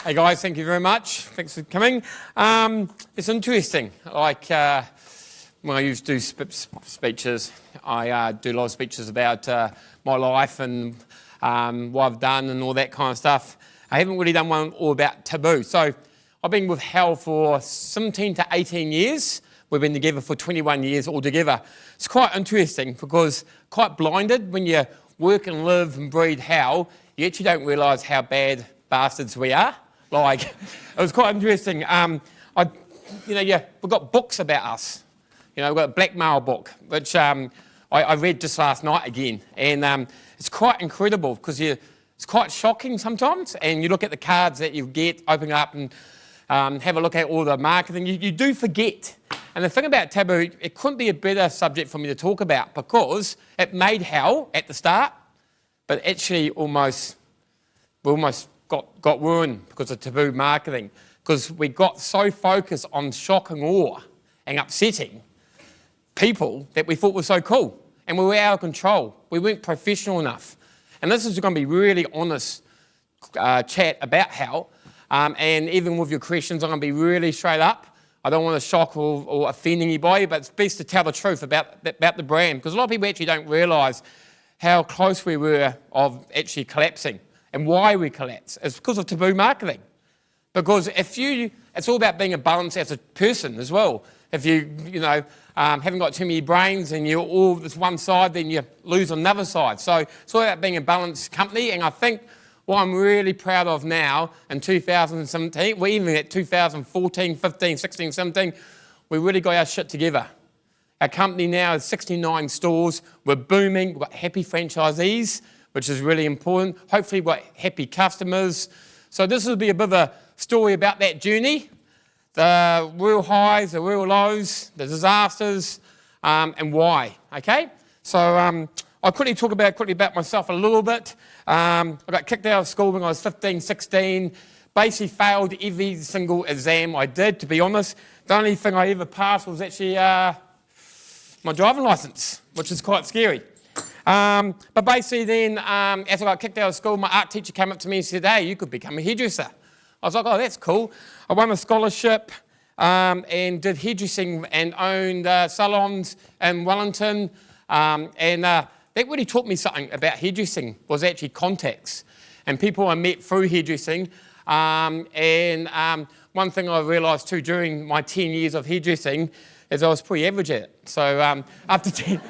Hey guys, thank you very much. Thanks for coming. It's interesting. Like when I used to do speeches, I do a lot of speeches about my life and what I've done and all that kind of stuff. I haven't really done one all about taboo. So I've been with Hal for 17 to 18 years. We've been together for 21 years altogether. It's quite interesting because quite blinded when you work and live and breathe Hal, you actually don't realise how bad bastards we are. Like, it was quite interesting. We've got books about us. You know, we've got a blackmail book, which I read just last night again. And it's quite incredible because it's quite shocking sometimes. And you look at the cards that you get, open up and have a look at all the marketing. You do forget. And the thing about taboo, it couldn't be a better subject for me to talk about because it made hell at the start, but actually we almost got ruined because of taboo marketing, because we got so focused on shock and awe and upsetting people that we thought were so cool, and we were out of control. We weren't professional enough. And this is going to be really honest chat about hell, and even with your questions, I'm going to be really straight up. I don't want to shock or offend anybody, but it's best to tell the truth about the brand, because a lot of people actually don't realise how close we were of actually collapsing. And why we collapse is because of taboo marketing. Because it's all about being a balance as a person as well. If you haven't got too many brains and you're all this one side, then you lose on another side. So it's all about being a balanced company. And I think what I'm really proud of now in 2017, well, even at 2014, 15, 16, 17, we really got our shit together. Our company now is 69 stores. We're booming. We've got happy franchisees, which is really important. Hopefully we've got happy customers. So this will be a bit of a story about that journey, the real highs, the real lows, the disasters, and why, okay? So I'll quickly talk about myself a little bit. I got kicked out of school when I was 15, 16, basically failed every single exam I did, to be honest. The only thing I ever passed was actually my driving licence, which is quite scary. But basically then, as I got kicked out of school, my art teacher came up to me and said, hey, you could become a hairdresser. I was like, oh, that's cool. I won a scholarship and did hairdressing and owned salons in Wellington. And that really taught me something about hairdressing, was actually contacts and people I met through hairdressing. And one thing I realised too during my 10 years of hairdressing is I was pretty average at it. So after 10...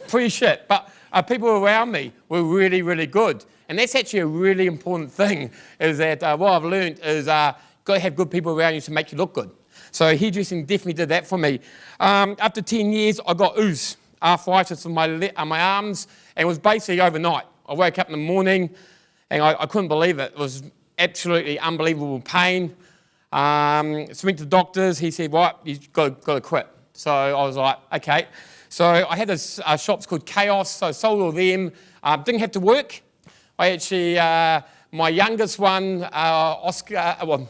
pretty shit, but people around me were really, really good. And that's actually a really important thing, is that what I've learned is got to have good people around you to make you look good. So hairdressing definitely did that for me. After 10 years, I got arthritis in my arms, and it was basically overnight. I woke up in the morning, and I couldn't believe it. It was absolutely unbelievable pain. So I went to the doctors. He said, right, you've got to quit. So I was like, okay. So I had this shops called Chaos, so I sold all of them. Didn't have to work. I actually, my youngest one, Oscar, my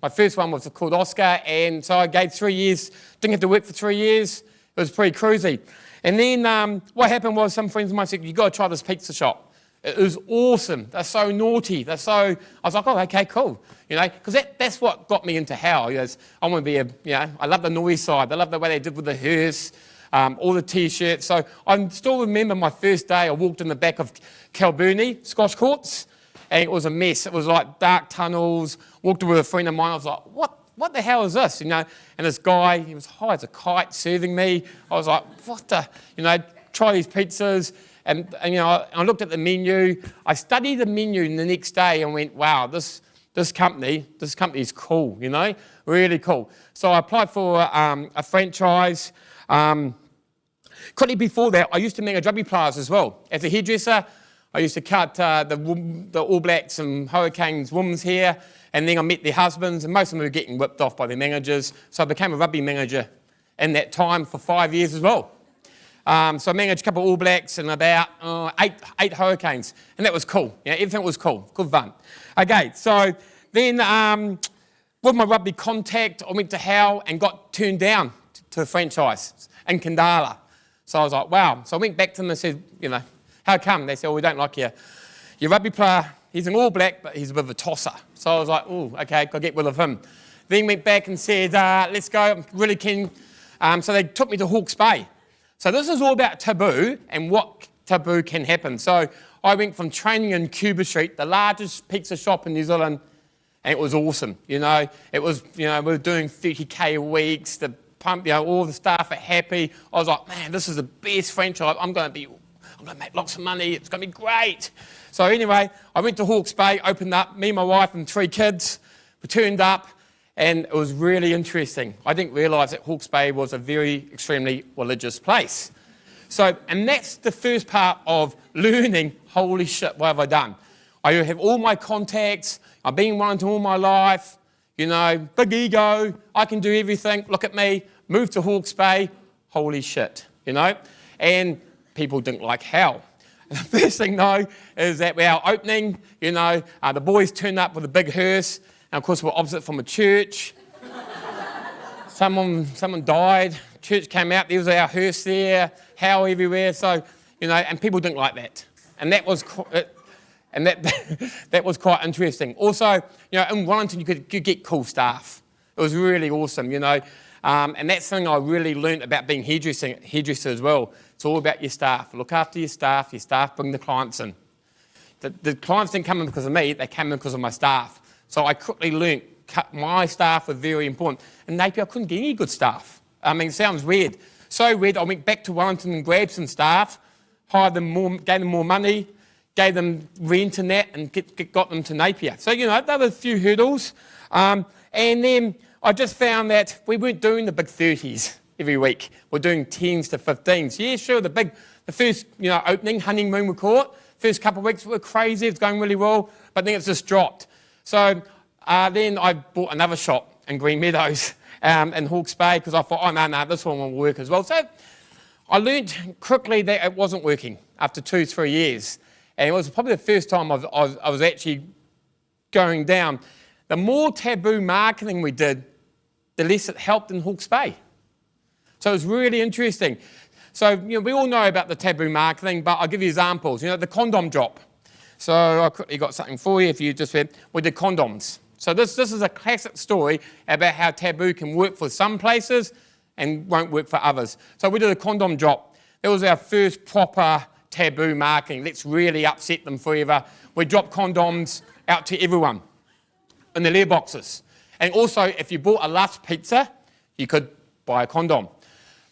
first one was called Oscar, and so I gave 3 years, didn't have to work for 3 years. It was pretty cruisy. And then what happened was some friends of mine said, you've got to try this pizza shop. It was awesome. They're so naughty. I was like, oh, okay, cool. You know, because that's what got me into hell. You know, I want to be I love the noise side. I love the way they did with the hearse, all the T-shirts. So I still remember my first day. I walked in the back of Kalburnie squash courts, and it was a mess. It was like dark tunnels. Walked with a friend of mine. I was like, what the hell is this? You know, and this guy, he was high as a kite serving me. I was like, what the, try these pizzas. And I looked at the menu. I studied the menu the next day and went, wow, this company is cool, really cool. So I applied for a franchise. Quickly before that, I used to manage rugby players as well. As a hairdresser, I used to cut the All Blacks and Hurricanes women's hair, and then I met their husbands, and most of them were getting whipped off by their managers. So I became a rugby manager in that time for 5 years as well. So I managed a couple of All Blacks and about eight Hurricanes, and that was cool. Everything was cool, good fun. Okay, so then with my rugby contact, I went to Hal and got turned down to a franchise in Kandala. So I was like, wow. So I went back to them and said, how come? They said, we don't like your rugby player he's an All Black, but he's a bit of a tosser. So I was like, oh, okay, got to get rid of him. Then went back and said, let's go, I'm really keen. So they took me to Hawke's Bay. So this is all about taboo and what taboo can happen. So I went from training in Cuba Street, the largest pizza shop in New Zealand, and it was awesome. It was, we were doing 30K a week, the pump, all the staff are happy. I was like, man, this is the best franchise. I'm going to make lots of money. It's going to be great. So anyway, I went to Hawke's Bay, opened up, me, my wife and 3 kids. We turned up and it was really interesting. I didn't realise that Hawke's Bay was a very extremely religious place. So, and that's the first part of learning, holy shit, what have I done? I have all my contacts. I've been in Wellington all my life. Big ego. I can do everything. Look at me. Moved to Hawke's Bay. Holy shit, And people didn't like hell. And the first thing, though, is that our opening, the boys turned up with a big hearse. And, of course, we're opposite from a church. Someone died. Church came out. There was our hearse there. Hell everywhere. So, and people didn't like that. And that was... And that was quite interesting. Also, in Wellington, you could get cool staff. It was really awesome, And that's something I really learned about being hairdresser as well. It's all about your staff. Look after your staff bring the clients in. The clients didn't come in because of me, they came in because of my staff. So I quickly learned my staff were very important. And Napier, I couldn't get any good staff. It sounds weird. So weird, I went back to Wellington and grabbed some staff, hired them more, gave them more money, gave them rent and that, and got them to Napier. So, there were a few hurdles. And then I just found that we weren't doing the big 30s every week. We're doing 10s to 15s. Yeah, sure, the first, opening, honeymoon we call it, first couple of weeks were crazy, it was going really well, but then it's just dropped. So then I bought another shop in Green Meadows in Hawke's Bay, because I thought, oh, no, this one will work as well. So I learnt quickly that it wasn't working after 2-3 years. And it was probably the first time I was actually going down. The more taboo marketing we did, the less it helped in Hawke's Bay. So it was really interesting. So, we all know about the taboo marketing, but I'll give you examples. The condom drop. So I quickly got something for you if you just read. We did condoms. So this is a classic story about how taboo can work for some places and won't work for others. So we did a condom drop. That was our first proper taboo marketing. Let's really upset them forever. We dropped condoms out to everyone in the leer boxes. And also, if you bought a Lust pizza, you could buy a condom.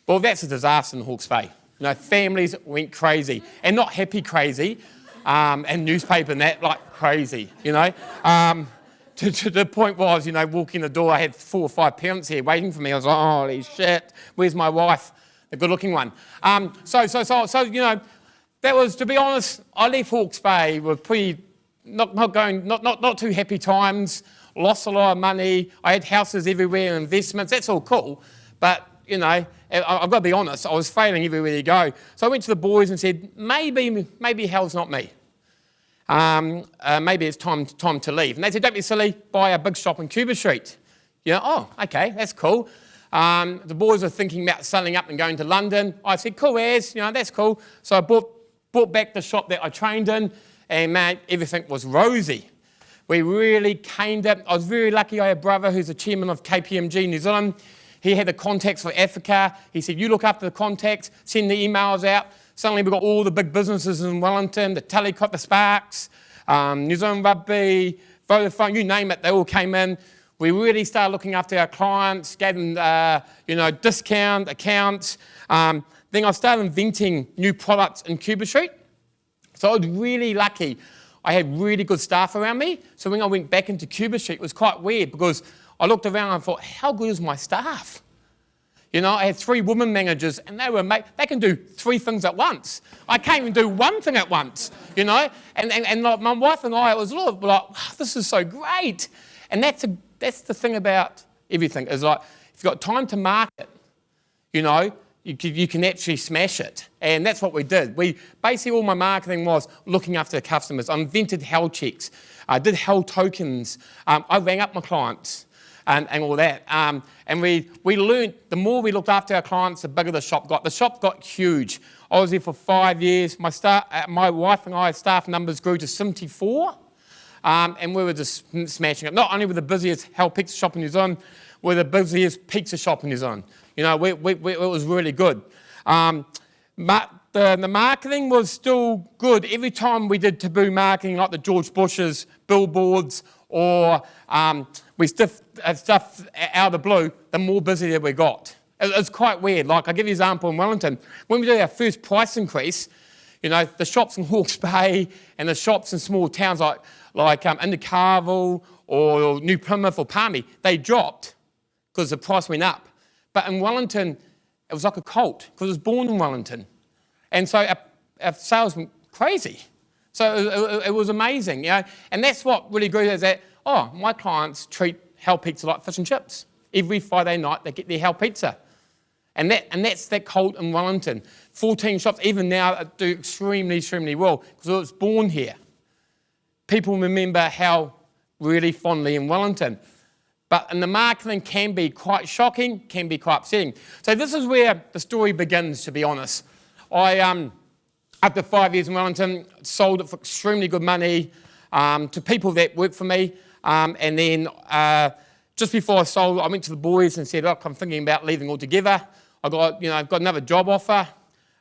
Well, that's a disaster in Hawke's Bay. Families went crazy, and not happy crazy, and newspaper and that, like crazy, To the point was, walking the door, I had 4 or 5 parents here waiting for me. I was like, holy shit, where's my wife? The good-looking one. That was, to be honest, I left Hawke's Bay with pretty, not too happy times, lost a lot of money, I had houses everywhere, investments, that's all cool, but, I've got to be honest, I was failing everywhere you go. So I went to the boys and said, maybe hell's not me. Maybe it's time to leave. And they said, don't be silly, buy a big shop in Cuba Street. Oh, okay, that's cool. The boys were thinking about selling up and going to London. I said, cool as, that's cool. So I brought back the shop that I trained in, and man, everything was rosy. We really caned it. I was very lucky. I had a brother who's the chairman of KPMG New Zealand. He had the contacts for Africa. He said, you look after the contacts, send the emails out. Suddenly we've got all the big businesses in Wellington, the Telecom, the Sparks, New Zealand Rugby, Vodafone, you name it, they all came in. We really started looking after our clients, gave them, discount accounts. Then I started inventing new products in Cuba Street. So I was really lucky. I had really good staff around me. So when I went back into Cuba Street, it was quite weird because I looked around and I thought, how good is my staff? I had 3 women managers and they can do 3 things at once. I can't even do 1 thing at once, And like my wife and I, it was a lot of like, wow, this is so great. And that's the thing about everything, is like, if you've got time to market, you can actually smash it. And that's what we did. Basically all my marketing was looking after the customers. I invented hell checks. I did hell tokens. I rang up my clients and all that. And we learned, the more we looked after our clients, the bigger the shop got. The shop got huge. I was there for 5 years. My wife and I, staff numbers grew to 74. and we were just smashing it. Not only were the busiest health pizza shop in New Zealand, we're the busiest pizza shop in New Zealand. You know, it was really good. But the marketing was still good. Every time we did taboo marketing, like the George Bush's billboards, or we stuff out of the blue, the more busy that we got. It's quite weird. Like, I'll give you an example in Wellington. When we did our first price increase, you know, the shops in Hawke's Bay and the shops in small towns like Invercargill or New Plymouth or Palmy, they dropped because the price went up. But in Wellington, it was like a cult because it was born in Wellington. And so our sales went crazy. So it was amazing, you know. And that's what really grew, is that, my clients treat hell pizza like fish and chips. Every Friday night, they get their hell pizza. And that's that cult in Wellington. 14 shops, even now, do extremely, extremely well because it was born here. People remember how really fondly in Wellington. And the marketing can be quite shocking, can be quite upsetting. So this is where the story begins, to be honest. I, after 5 years in Wellington, sold it for extremely good money to people that work for me. And then just before I sold, I went to the boys and said, look, I'm thinking about leaving altogether. I've got another job offer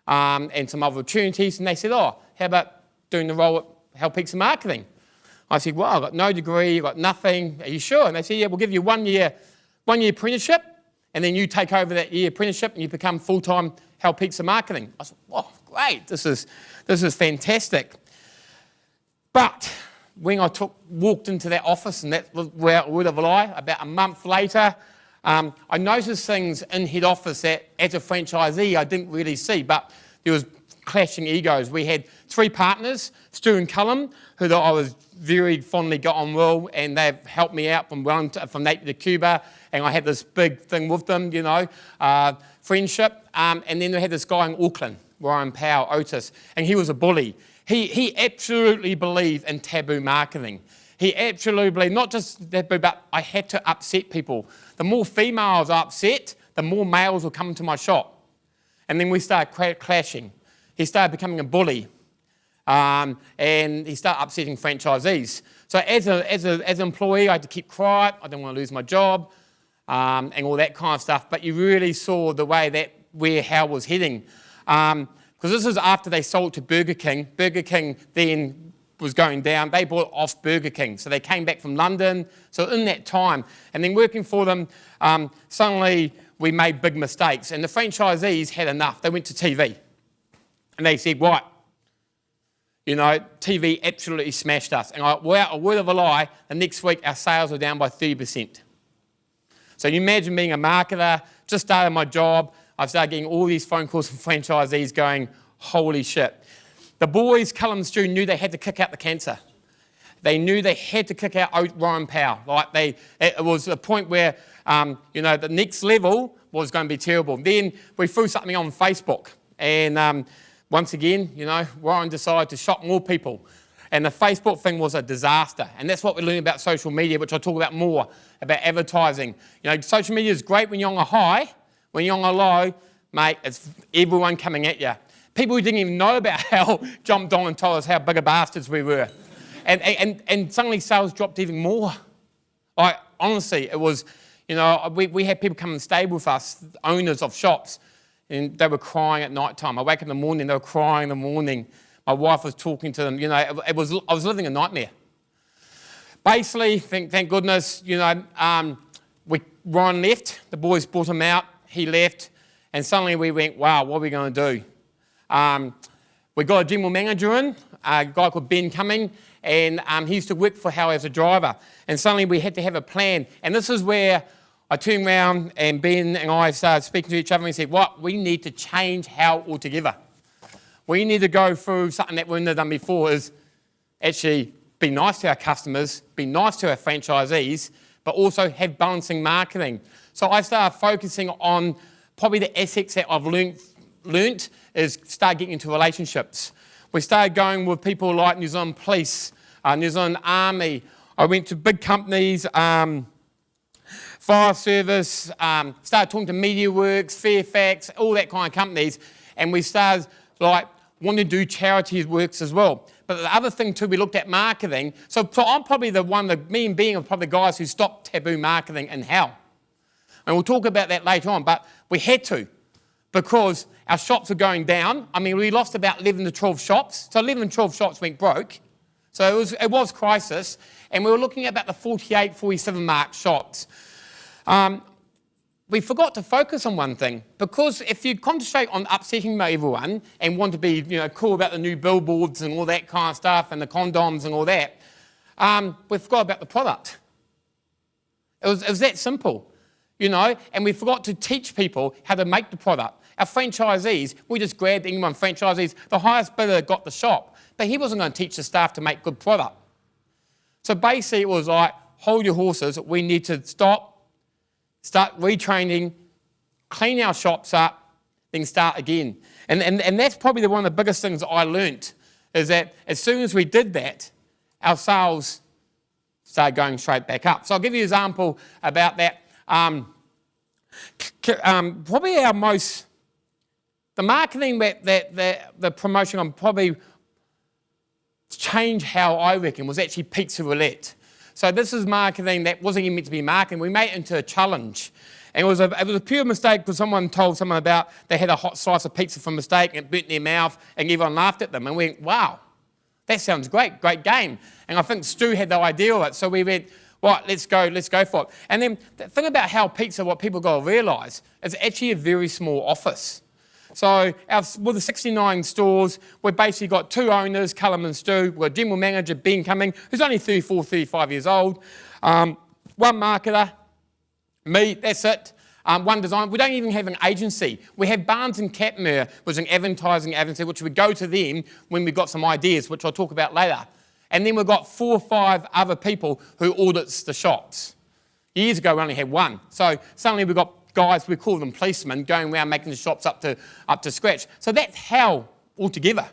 and some other opportunities. And they said, how about doing the role at Hell Pizza Marketing? I said, well, I've got no degree, I've got nothing. Are you sure? And they said, yeah, we'll give you 1 year apprenticeship, and then you take over that year apprenticeship and you become full-time Hell Pizza Marketing. I said, great, this is fantastic. But when I walked into that office, and that was where I would have lied, about a month later, I noticed things in head office that, as a franchisee, I didn't really see, but there was clashing egos. We had 3 partners, Stu and Cullum, who I was very fondly got on well, and they've helped me out from Napier to Cuba, and I had this big thing with them, friendship. And then we had this guy in Auckland, Ryan Powell, Otis, and he was a bully. He absolutely believed in taboo marketing. He absolutely believed, not just taboo, but I had to upset people. The more females I upset, the more males will come to my shop. And then we started clashing. He started becoming a bully. And he started upsetting franchisees. So as an employee, I had to keep quiet. I didn't want to lose my job and all that kind of stuff. But you really saw the way where Hell was heading. Because this is after they sold to Burger King. Burger King then was going down. They bought off Burger King. So they came back from London. So in that time, and then working for them, suddenly we made big mistakes. And the franchisees had enough. They went to TV. And they said, right, TV absolutely smashed us. And without a word of a lie, the next week our sales were down by 30%. So you imagine being a marketer, just started my job, I've started getting all these phone calls from franchisees going, holy shit. The boys, Cullum and Stu, knew they had to kick out the cancer. They knew they had to kick out Ryan Powell. It was a point where, the next level was going to be terrible. Then we threw something on Facebook, and once again, Ryan decided to shock more people. And the Facebook thing was a disaster. And that's what we learned about social media, which I'll talk about more, about advertising. Social media is great when you're on a high. When you're on a low, mate, it's everyone coming at you. People who didn't even know about Hell jumped on and told us how big of bastards we were. And suddenly sales dropped even more. Honestly, it was, we had people come and stay with us, owners of shops, and they were crying at night time. I wake up in the morning, they were crying in the morning. My wife was talking to them. I was living a nightmare. Basically, thank goodness, Ryan left. The boys brought him out. He left. And suddenly we went, wow, what are we going to do? We got a general manager in, a guy called Ben Cumming, and he used to work for Hell as a driver. And suddenly we had to have a plan. And this is where I turned around and Ben and I started speaking to each other and said, we need to change Hell altogether. We need to go through something that we've never done before, is actually be nice to our customers, be nice to our franchisees, but also have balancing marketing. So I started focusing on probably the assets that I've learnt is start getting into relationships. We started going with people like New Zealand Police, New Zealand Army. I went to big companies, Fire Service, started talking to MediaWorks, Fairfax, all that kind of companies, and we started wanted to do charity works as well. But the other thing too, we looked at marketing. So I'm probably me and being are probably the guys who stopped taboo marketing in hell. And we'll talk about that later on, but we had to because our shops were going down. I mean, we lost about 11 to 12 shops. So 11 to 12 shops went broke. So it was crisis. And we were looking at about the 48, 47 mark shops. We forgot to focus on one thing, because if you concentrate on upsetting everyone and want to be, cool about the new billboards and all that kind of stuff and the condoms and all that, we forgot about the product. It was that simple, and we forgot to teach people how to make the product. Our franchisees, we just grabbed anyone franchisees, the highest bidder got the shop, but he wasn't going to teach the staff to make good product. So basically it was like, hold your horses, we need to start retraining, clean our shops up, then start again. And that's probably one of the biggest things that I learnt, is that as soon as we did that, our sales started going straight back up. So I'll give you an example about that. Probably the marketing the promotion on probably changed how I reckon was actually pizza roulette. So this is marketing that wasn't even meant to be marketing. We made it into a challenge. And it was a pure mistake because someone told someone about they had a hot slice of pizza from mistake and it burnt in their mouth and everyone laughed at them. And we went, wow, that sounds great game. And I think Stu had the idea of it. So we went, right, let's go for it. And then the thing about how pizza, what people got to realise, is actually a very small office. So with the 69 stores, we've basically got two owners, Callum and Stu. We've got General Manager Ben Cumming, who's only 34, 35 years old. One marketer, me, that's it. One designer. We don't even have an agency. We have Barnes and Capmere, which is an advertising agency, which we go to them when we've got some ideas, which I'll talk about later. And then we've got 4 or 5 other people who audits the shops. Years ago, we only had one. So suddenly we've got guys, we call them policemen, going around making the shops up to scratch. So that's how altogether.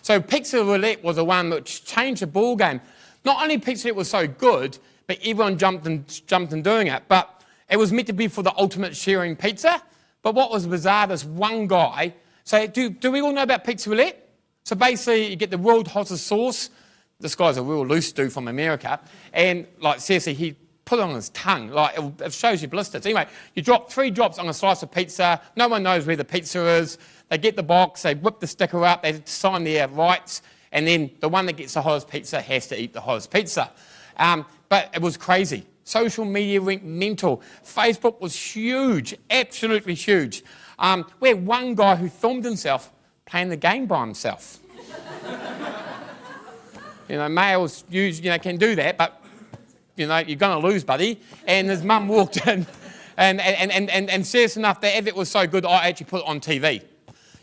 So pizza roulette was the one which changed the ball game. Not only pizza roulette was so good, but everyone jumped in doing it. But it was meant to be for the ultimate sharing pizza. But what was bizarre, this one guy. So do we all know about pizza roulette? So basically, you get the world hottest sauce. This guy's a real loose dude from America, and seriously, he put it on his tongue, it shows you blisters. Anyway, you drop 3 drops on a slice of pizza, no one knows where the pizza is, they get the box, they whip the sticker up, they sign their rights, and then the one that gets the hottest pizza has to eat the hottest pizza. But it was crazy. Social media went mental. Facebook was huge, absolutely huge. We had one guy who filmed himself playing the game by himself. Males can do that, but you're going to lose, buddy. And his mum walked in, and serious enough, that if it was so good, I actually put it on TV,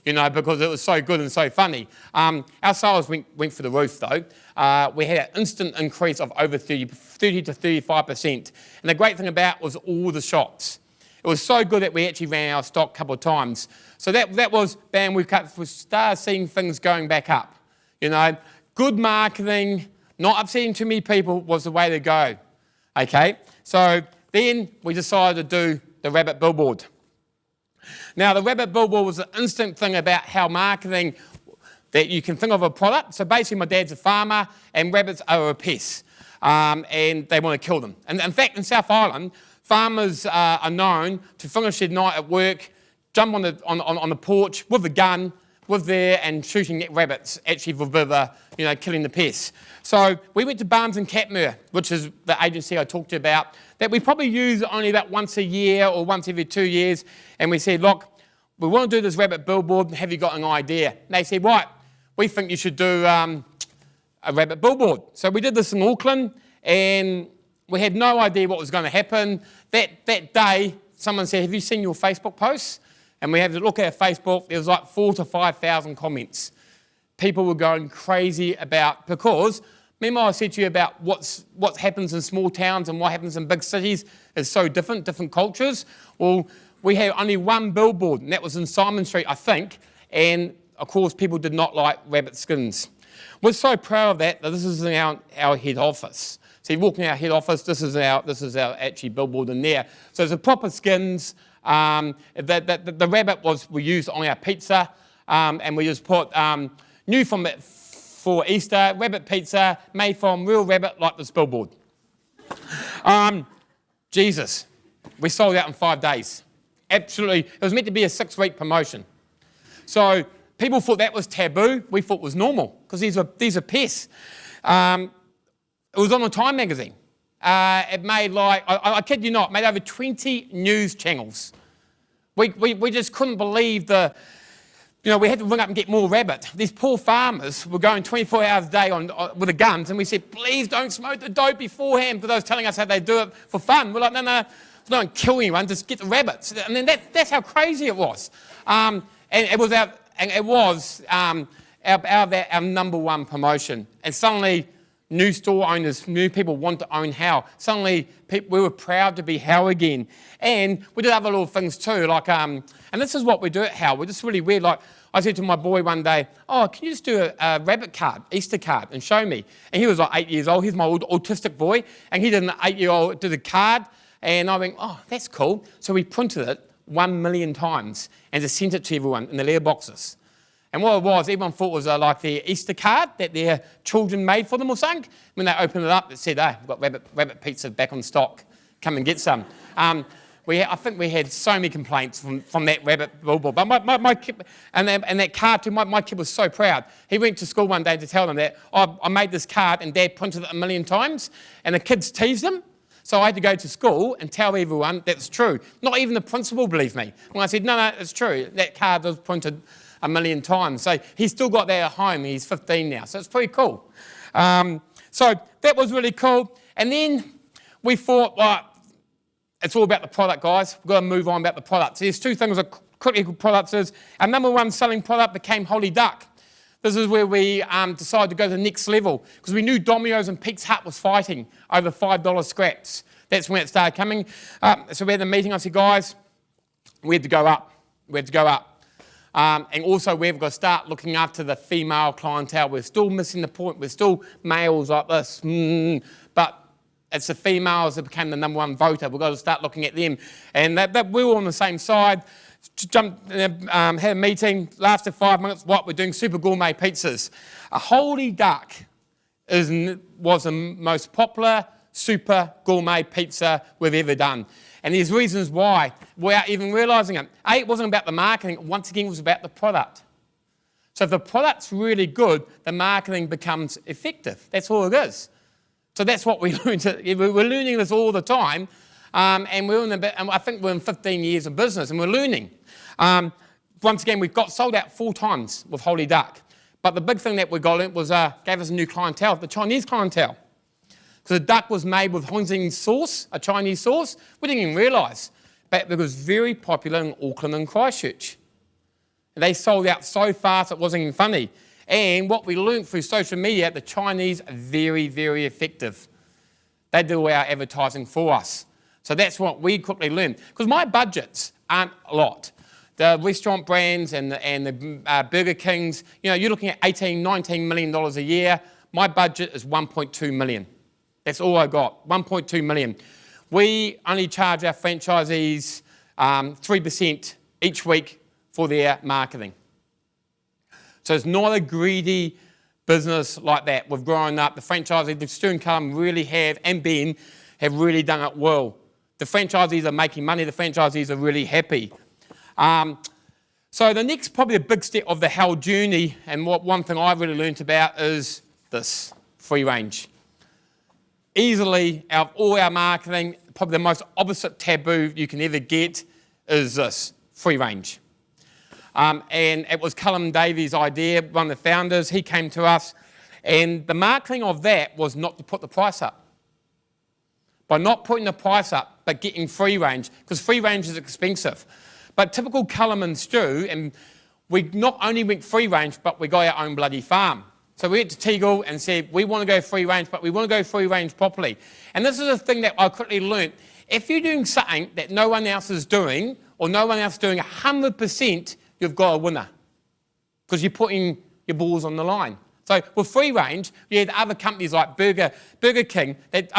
because it was so good and so funny. Our sales went for the roof, though. We had an instant increase of over 30 to 35%. And the great thing about it was all the shops. It was so good that we actually ran our stock a couple of times. So that was, bam, we started seeing things going back up. Good marketing, not upsetting too many people was the way to go, okay? So then we decided to do the rabbit billboard. Now, the rabbit billboard was an instant thing about how marketing, that you can think of a product. So basically, my dad's a farmer, and rabbits are a pest, and they want to kill them. And in fact, in South Island, farmers are known to finish their night at work, jump on the porch with a gun, and shooting at rabbits, actually for killing the pests. So we went to Barnes and Capmere, which is the agency I talked to you about, that we probably use only about once a year or once every 2 years. And we said, look, we want to do this rabbit billboard. Have you got an idea? And they said, right, we think you should do a rabbit billboard. So we did this in Auckland, and we had no idea what was going to happen. That day, someone said, have you seen your Facebook posts? And we had to look at our Facebook, there was 4,000 to 5,000 comments. People were going crazy because, remember I said to you about what happens in small towns and what happens in big cities is so different cultures. Well, we had only one billboard, and that was in Simon Street, I think, and of course people did not like rabbit skins. We're so proud of that this is in our head office. So you walk in our head office, this is our actually billboard in there. So it's a proper skins. The rabbit we used on our pizza. and we just put new for Easter, rabbit pizza made from real rabbit like this billboard. Jesus, we sold out in 5 days. Absolutely, it was meant to be a 6-week promotion. So people thought that was taboo. We thought it was normal because these are pests. It was on the Time magazine. It made I kid you not, made over 20 news channels. We just couldn't believe we had to ring up and get more rabbit. These poor farmers were going 24 hours a day with the guns, and we said, please don't smoke the dope beforehand, because they was telling us how they do it for fun. We're like, no, don't kill anyone, just get the rabbits. And then that's how crazy it was. And it was our number one promotion. And suddenly, new store owners, new people want to own How. Suddenly, we were proud to be How again. And we did other little things too, and this is what we do at How. We're just really weird. Like, I said to my boy one day, oh, can you just do a rabbit card, Easter card, and show me? And he was like 8 years old. He's my old autistic boy. And he did an 8-year-old, did a card. And I went, oh, that's cool. So we printed it 1 million times and just sent it to everyone in the letter boxes. And what it was, everyone thought it was like the Easter card that their children made for them or something. When they opened it up, it said, hey, we've got rabbit pizza back on stock. Come and get some. I think we had so many complaints from that rabbit billboard. But my kid, and that card too, my kid was so proud. He went to school one day to tell them that, oh, I made this card and Dad printed it 1 million times. And the kids teased him. So I had to go to school and tell everyone that's true. Not even the principal believed me. When I said, no, it's true. That card was printed 1 million times. So he's still got that at home. He's 15 now. So it's pretty cool. So that was really cool. And then we thought, well, it's all about the product, guys. We've got to move on about the products. There's 2 things that critical products is. Our number 1 selling product became Holy Duck. This is where we decided to go to the next level because we knew Domino's and Pete's Hut was fighting over $5 scraps. That's when it started coming. So we had a meeting. I said, guys, we had to go up. And also we've got to start looking after the female clientele. We're still missing the point. We're still males like this. But it's the females that became the number 1 voter. We've got to start looking at them. And that we were on the same side. Had a meeting, lasted 5 minutes. What? We're doing super gourmet pizzas. A Holy Duck was the most popular super gourmet pizza we've ever done. And there's reasons why, without even realising it. It wasn't about the marketing. Once again, it was about the product. So if the product's really good, the marketing becomes effective. That's all it is. So that's what we learned. We're learning this all the time. And I think we're in 15 years of business and we're learning. Once again, we've got sold out 4 times with Holy Duck. But the big thing that we got in was gave us a new clientele, the Chinese clientele. Because the duck was made with Hong sauce, a Chinese sauce. We didn't even realise. But it was very popular in Auckland and Christchurch. They sold out so fast it wasn't even funny. And what we learned through social media, the Chinese are very, very effective. They do our advertising for us. So that's what we quickly learned. Because my budgets aren't a lot. The restaurant brands and the Burger Kings, you're looking at $18, $19 million a year. My budget is $1.2 million. That's all I got, $1.2 million. We only charge our franchisees 3% each week for their marketing. So it's not a greedy business like that. We've grown up. The franchisees, Stu and Callum really have, and Ben, have really done it well. The franchisees are making money. The franchisees are really happy. So the next, probably a big step of the How journey, and one thing I really learned about is this, free range. Easily, out of all our marketing, probably the most opposite taboo you can ever get is this, free range. And it was Callum Davies' idea, one of the founders. He came to us, and the marketing of that was not to put the price up. By not putting the price up, but getting free range, because free range is expensive. But typical Callum and Stu, and we not only went free range, but we got our own bloody farm. So we went to Tegel and said, we want to go free range, but we want to go free range properly. And this is a thing that I quickly learnt. If you're doing something that no one else is doing, or no one else is doing 100%, you've got a winner. Because you're putting your balls on the line. So with free range, you had other companies like Burger King,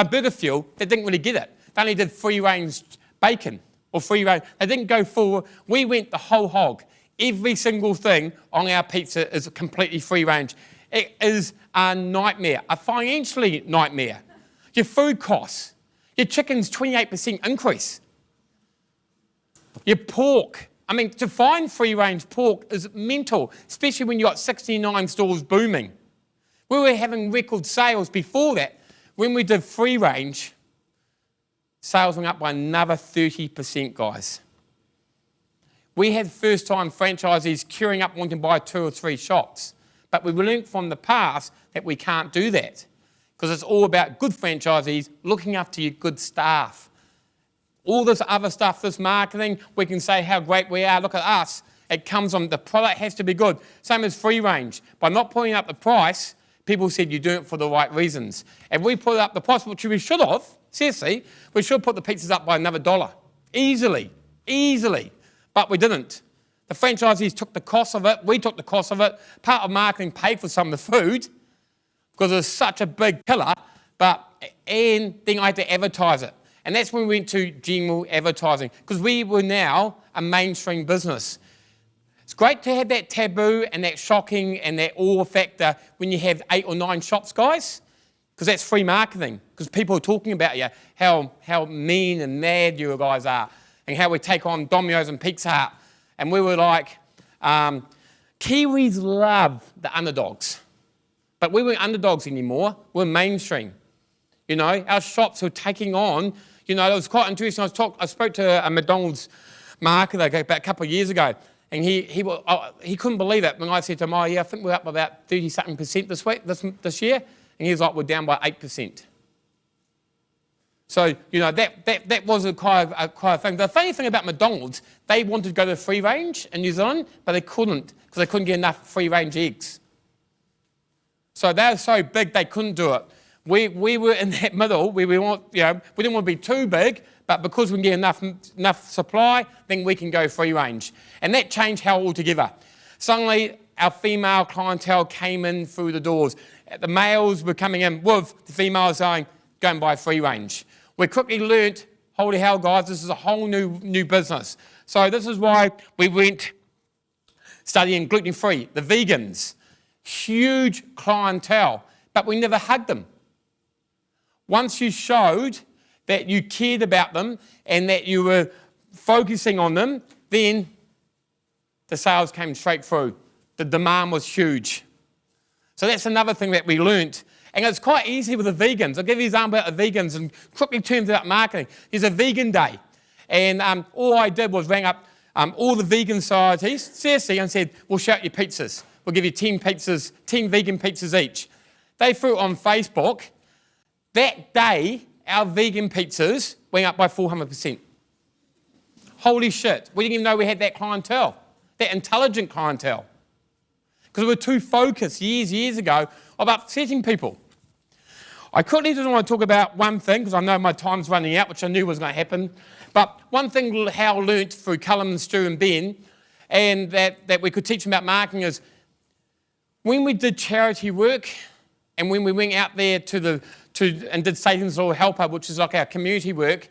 Burger Fuel, that didn't really get it. They only did free range bacon or free range. They didn't go full. We went the whole hog. Every single thing on our pizza is completely free range. It is a nightmare, a financially nightmare. Your food costs, your chicken's 28% increase. Your pork, I mean, to find free range pork is mental, especially when you've got 69 stores booming. We were having record sales before that. When we did free range, sales went up by another 30%, guys. We had first-time franchisees queuing up wanting to buy 2 or 3 shops. But we learned from the past that we can't do that because it's all about good franchisees looking after your good staff. All this other stuff, this marketing, we can say how great we are. Look at us. It comes on, the product has to be good. Same as free range. By not putting up the price, people said you're doing it for the right reasons. If we put up the price, which we should have, seriously, we should put the pizzas up by another $1. Easily. But we didn't. The franchisees took the cost of it. We took the cost of it. Part of marketing paid for some of the food because it was such a big pillar. And then I had to advertise it. And that's when we went to general advertising because we were now a mainstream business. It's great to have that taboo and that shocking and that awe factor when you have 8 or 9 shops, guys, because that's free marketing because people are talking about you, how mean and mad you guys are and how we take on Domino's and Pizza Hut. And we were like, Kiwis love the underdogs. But we weren't underdogs anymore. We're mainstream. You know, our shops were taking on, you know, it was quite interesting. I spoke to a McDonald's marketer about a couple of years ago, and he couldn't believe it when I said to him, I think we're up about 30-something% this year. And he was like, we're down by 8%. So, you know, that was a quite a thing. The funny thing about McDonald's, they wanted to go to free range in New Zealand, but they couldn't because they couldn't get enough free range eggs. So they were so big they couldn't do it. We were in that middle where we didn't want to be too big, but because we can get enough supply, then we can go free range. And that changed how altogether. Suddenly, our female clientele came in through the doors. The males were coming in with the females saying, go and buy free range. We quickly learnt, holy hell, guys, this is a whole new business. So this is why we went studying gluten-free, the vegans, huge clientele, but we never hugged them. Once you showed that you cared about them and that you were focusing on them, then the sales came straight through. The demand was huge. So that's another thing that we learnt. And it's quite easy with the vegans. I'll give you an example about the vegans and quickly terms about marketing. There's a vegan day. And all I did was rang up all the vegan societies, seriously, and said, we'll shout your pizzas. We'll give you 10 pizzas, 10 vegan pizzas each. They threw it on Facebook. That day, our vegan pizzas went up by 400%. Holy shit. We didn't even know we had that clientele, that intelligent clientele. Because we were too focused years ago of upsetting people. I quickly just want to talk about one thing, because I know my time's running out, which I knew was going to happen. But one thing Hal learnt through Callum and Stu and Ben, and that we could teach them about marketing is when we did charity work and when we went out there and did Satan's Little Helper, which is like our community work,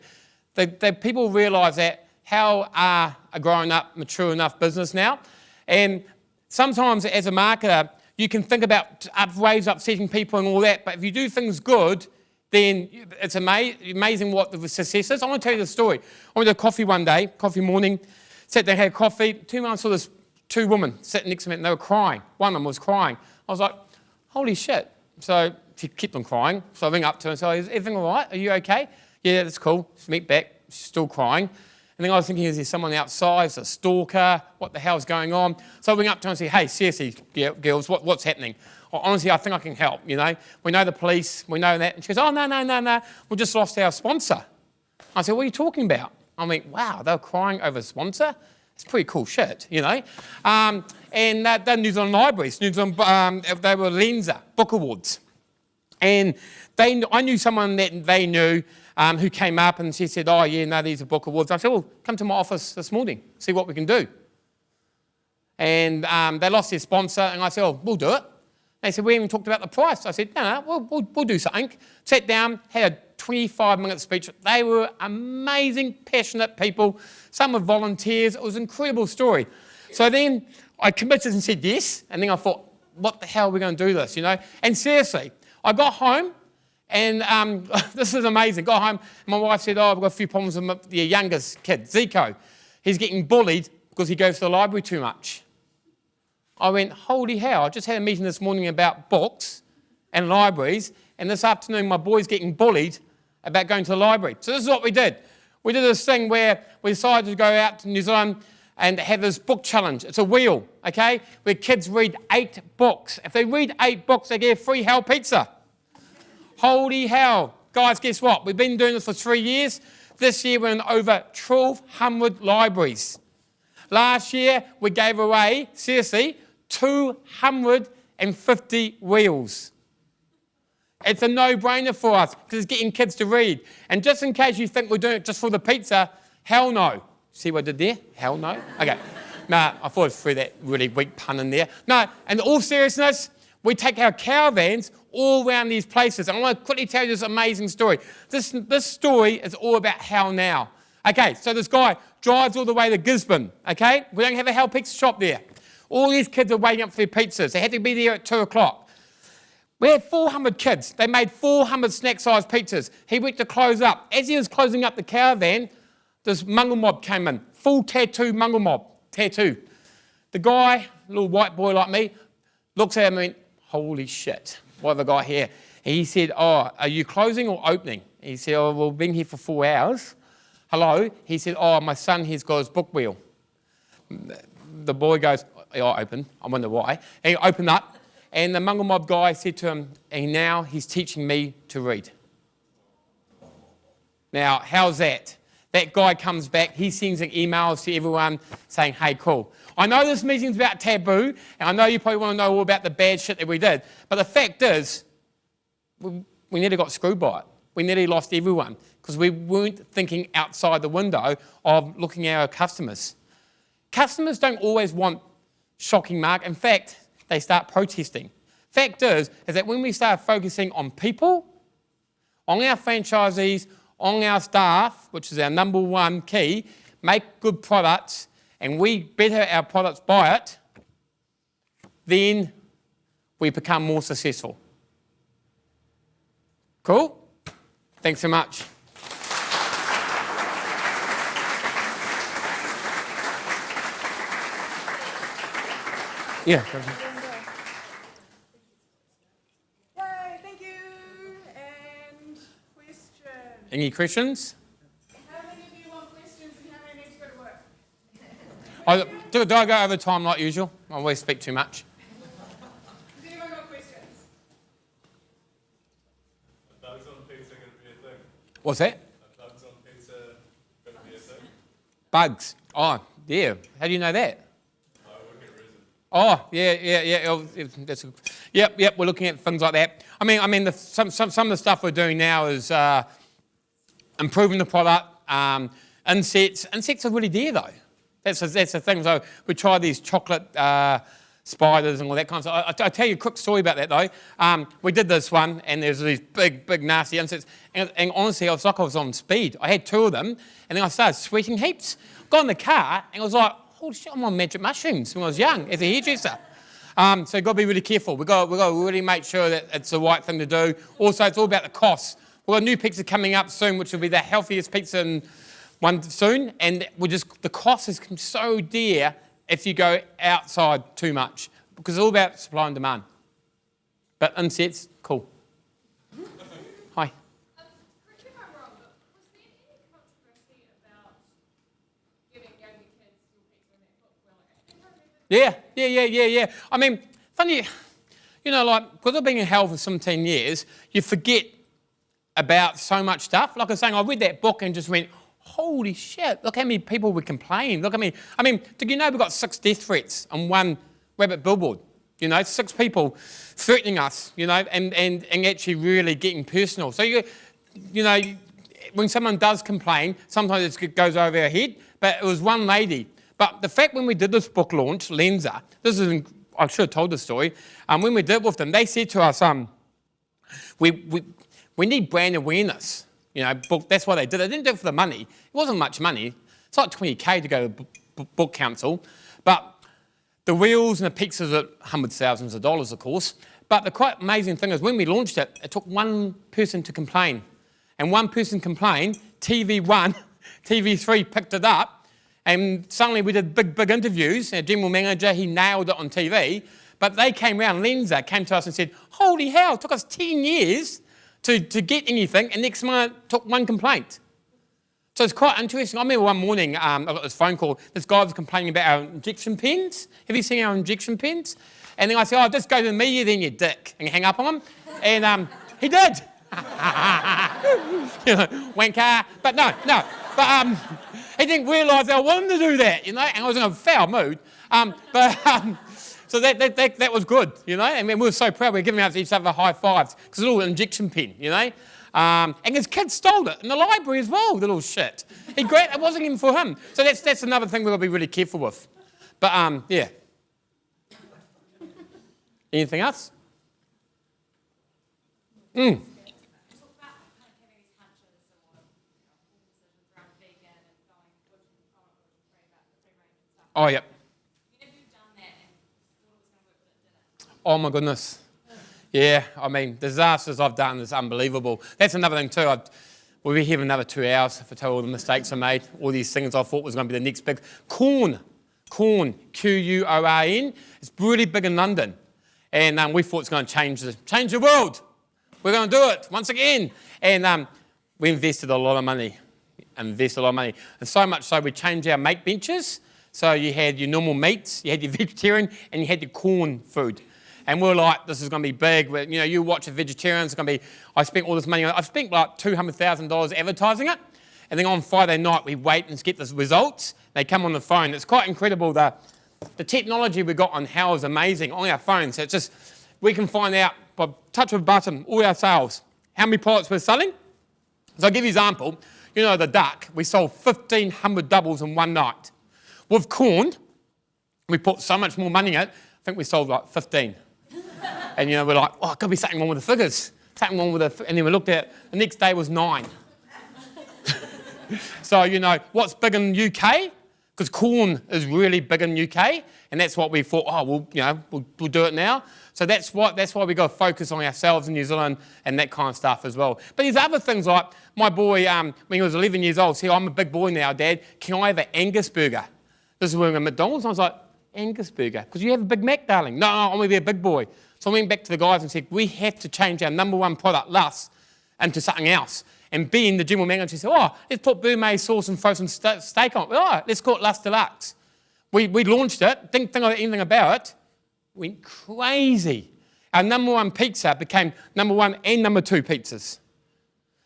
the people realise that Hal are a grown up, mature enough business now. And sometimes as a marketer, you can think about ways of upsetting people and all that, but if you do things good, then it's amazing what the success is. I want to tell you the story. I went to coffee one day, coffee morning, sat there, had coffee. 2 months, saw this 2 women sitting next to me and they were crying. One of them was crying. I was like, holy shit. So she kept on crying. So I ring up to her and say, is everything all right? Are you okay? Yeah, that's cool. Just meet back. She's still crying. And then I was thinking, is there someone outside? Is it a stalker? What the hell's going on? So I ring up to her and say, hey, seriously, girls, what's happening? Honestly, I think I can help, you know. We know the police, we know that. And she goes, oh, no. We just lost our sponsor. I said, what are you talking about? I mean, wow, they were crying over a sponsor? It's pretty cool shit, you know. And they're New Zealand Libraries. New Zealand, they were Lenser Book Awards. And I knew someone that they knew who came up and she said, oh, yeah, no, these are book awards. I said, well, come to my office this morning, see what we can do. And they lost their sponsor, and I said, oh, we'll do it. They said, we haven't talked about the price. I said, no, we'll do something. Sat down, had a 25-minute speech. They were amazing, passionate people. Some were volunteers. It was an incredible story. So then I committed and said yes, and then I thought, what the hell are we going to do this, you know? And seriously, I got home, and this is amazing. Got home, and my wife said, I've got a few problems with the youngest kid, Zico. He's getting bullied because he goes to the library too much. I went, holy hell, I just had a meeting this morning about books and libraries, and this afternoon my boy's getting bullied about going to the library. So this is what we did. We did this thing where we decided to go out to New Zealand and have this book challenge. It's a wheel, okay, where kids read 8 books. If they read 8 books, they get a free hell pizza. Holy hell. Guys, guess what? We've been doing this for 3 years. This year we're in over 1,200 libraries. Last year we gave away, seriously, 250 wheels. It's a no-brainer for us because it's getting kids to read. And just in case you think we're doing it just for the pizza, hell no. See what I did there? Hell no? Okay. Nah, I thought I threw that really weak pun in there. No, and in all seriousness, we take our caravans all around these places. And I want to quickly tell you this amazing story. This story is all about hell now. Okay, so this guy drives all the way to Gisborne, okay? We don't have a hell pizza shop there. All these kids are waiting up for their pizzas. They had to be there at 2 o'clock. We had 400 kids. They made 400 snack-sized pizzas. He went to close up. As he was closing up the caravan, this mungle mob came in. Full tattoo mungle mob. Tattoo. The guy, little white boy like me, looks at him and went, holy shit, what have I got here? He said, are you closing or opening? He said, well, we've been here for 4 hours. Hello? He said, my son here's got his book wheel. The boy goes, I open. I wonder why. And he opened up, and the mungle mob guy said to him, and now he's teaching me to read. Now, how's that? That guy comes back, he sends emails to everyone saying, hey, cool. I know this meeting's about taboo, and I know you probably want to know all about the bad shit that we did, but the fact is, we nearly got screwed by it. We nearly lost everyone because we weren't thinking outside the window of looking at our customers. Customers don't always want shocking mark. In fact, they start protesting. Fact is that when we start focusing on people, on our franchisees, on our staff, which is our number one key, make good products, and we better our products by it, then we become more successful. Cool? Thanks so much. Yeah. Yay, thank you. And question. Any questions? How many of you want questions and how many need to go to work? Do I go over time like usual? I always speak too much. Has anyone got questions? Bugs on pizza going to be a thing? What's that? Bugs on pizza going to be a thing? Bugs. Oh, yeah. How do you know that? I work at Resin. Oh, yeah. Yep. We're looking at things like that. I mean, some of the stuff we're doing now is improving the product. Insects are really there though. That's the thing. So we tried these chocolate spiders and all that kind of stuff. I'll tell you a quick story about that though. We did this one, and there's these big nasty insects. And honestly, I was like I was on speed. I had 2 of them, and then I started sweating heaps. Got in the car, and I was like, holy shit, I'm on magic mushrooms when I was young as a hairdresser. So you've got to be really careful. We've got to really make sure that it's the right thing to do. Also, it's all about the costs. We've got a new pizza coming up soon, which will be the healthiest pizza in one soon. And the cost is so dear if you go outside too much, because it's all about supply and demand. But insects, cool. Hi. Correct me if I'm wrong, but was there any controversy about giving younger kids your pizza in that book? Yeah. I mean, funny, because I've been in hell for 17 years, you forget about so much stuff. Like I was saying, I read that book and just went, holy shit, look how many people would complain. Look, I mean, did you know we've got 6 death threats on one rabbit billboard? 6 people threatening us, and actually really getting personal. So, when someone does complain, sometimes it goes over our head, but it was one lady. But the fact when we did this book launch, Lenza, I should have told the story, when we did it with them, they said to us, we need brand awareness. That's why they did it. They didn't do it for the money. It wasn't much money. It's like 20K to go to book council. But the wheels and the pizzas are hundreds of thousands of dollars, of course. But the quite amazing thing is when we launched it, it took one person to complain. And one person complained, TV1, TV3 picked it up, and suddenly we did big interviews. Our general manager, he nailed it on TV. But they came round, Lenza came to us and said, holy hell, it took us 10 years to get anything, and next month it took one complaint. So it's quite interesting. I remember one morning, I got this phone call. This guy was complaining about our injection pens. Have you seen our injection pens? And then I said, oh, just go to the media then, you dick, and hang up on him. And he did. You know, wanker. But no. But he didn't realise I wanted to do that, you know, and I was in a foul mood. So that was good, you know. I mean, we were so proud. We were giving out each other high fives because it's a little injection pen, you know. And his kids stole it in the library as well, the little shit. It wasn't even for him. So that's another thing we've got to be really careful with. But, yeah. Anything else? Oh, yep. Oh, my goodness. Yeah, I mean, disasters I've done is unbelievable. That's another thing too. We'll be here for another 2 hours if I tell all the mistakes I made, all these things I thought was going to be the next big. Corn, Quorn. It's really big in London. And we thought it's going to change the world. We're going to do it once again. And we invested a lot of money. And so much so we changed our meat benches. So you had your normal meats, you had your vegetarian, and you had your corn food. And we were like, this is going to be big. You know, you watch a vegetarian, it's going to be, I spent all this money on it. I've spent like $200,000 advertising it. And then on Friday night, we wait and get the results. They come on the phone. It's quite incredible. The technology we got on how is amazing on our phones. So it's just, we can find out by touch of a button, all our sales, how many products we're selling. So I'll give you an example. You know, the duck, we sold 1,500 doubles in one night. With corn, we put so much more money in it, I think we sold like 15. And, you know, we're like, oh, it could be something wrong with the figures. Something wrong with the... And then we looked at it, the next day was 9. So, you know, what's big in the UK? Because corn is really big in the UK. And that's what we thought, oh, well, you know, we'll do it now. So that's why we got to focus on ourselves in New Zealand and that kind of stuff as well. But there's other things like my boy, when he was 11 years old, said, I'm a big boy now, Dad. Can I have an Angus burger? This is when we were at McDonald's. And I was like, Angus burger? Because you have a Big Mac, darling. No, I'm going to be a big boy. So I went back to the guys and said, we have to change our number one product, Luss, into something else. And Ben, the general manager, said, oh, let's put Burmese sauce and throw some steak on it. Oh, let's call it Luss Deluxe. We launched it, didn't think anything about it, went crazy. Our number one pizza became number one and number two pizzas.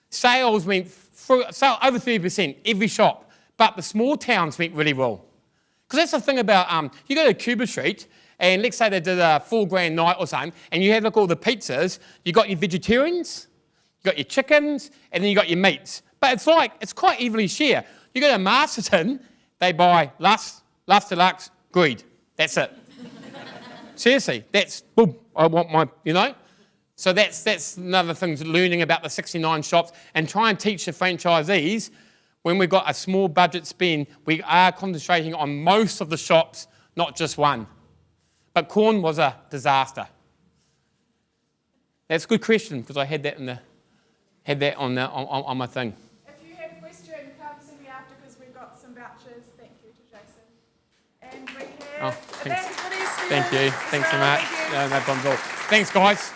Sales went through, over 30%, every shop. But the small towns went really well. Because that's the thing about, you go to Cuba Street, and let's say they did a $4,000 night or something, and you have look at all the pizzas, you got your vegetarians, you got your chickens, and then you got your meats. But it's quite evenly shared. You go to Masterton, they buy Luss Deluxe, Greed. That's it. Seriously, that's, boom, I want my, you know. So that's another thing, learning about the 69 shops and try and teach the franchisees when we've got a small budget spend, we are concentrating on most of the shops, not just one. But corn was a disaster. That's a good question because I had that on my thing. If you have a question, come see me after because we've got some vouchers. Thank you to Jason. And we have Thanks. Evangelist. Thank you. Thanks so much. Thank you. No problem at all. Thanks, guys.